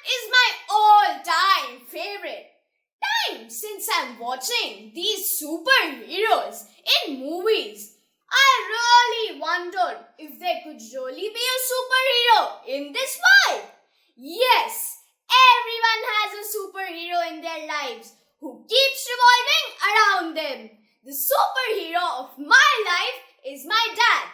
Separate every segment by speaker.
Speaker 1: is my all-time favorite. Time since I'm watching these superheroes in movies. I really wondered if there could really be a superhero in this world. Yes, everyone has a superhero in their lives who keeps revolving around them. The superhero of my life is my dad.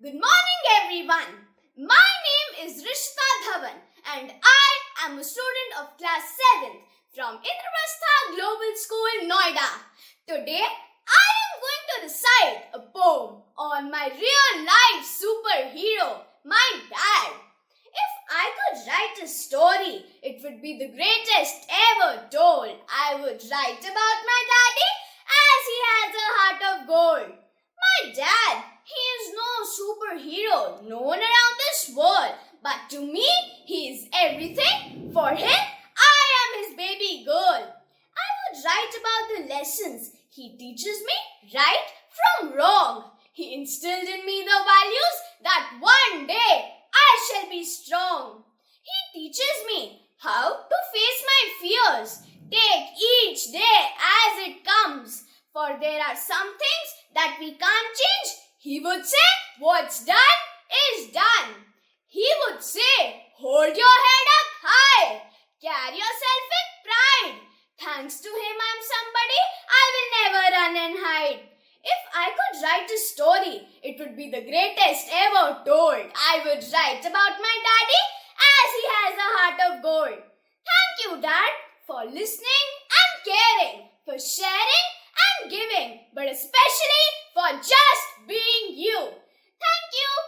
Speaker 1: Good morning, everyone. My name is Rishita Dhawan and I am a student of class 7th from Indraprastha Global School, Noida. Today, I am going to recite a poem on my real-life superhero, my dad. If I could write a story, it would be the greatest ever told. I would write about my daddy as he has a heart of gold. My dad, he is no superhero known around this world, but to me, he is everything. For him, I am his baby girl. I would write about the lessons he teaches me right from wrong. He instilled in me the values that one day I shall be strong. He teaches me how to face my fears. Take each day as it comes. For there are some things that we can't change. He would say, what's done is done. He would say, hold your head up high. Carry yourself with pride. Thanks to him, I'm somebody I will never run and hide. If I could write a story, it would be the greatest ever told. I would write about my daddy as he has a heart of gold. Thank you, Dad, for listening and caring, for sharing and giving, but especially for just being you. Thank you.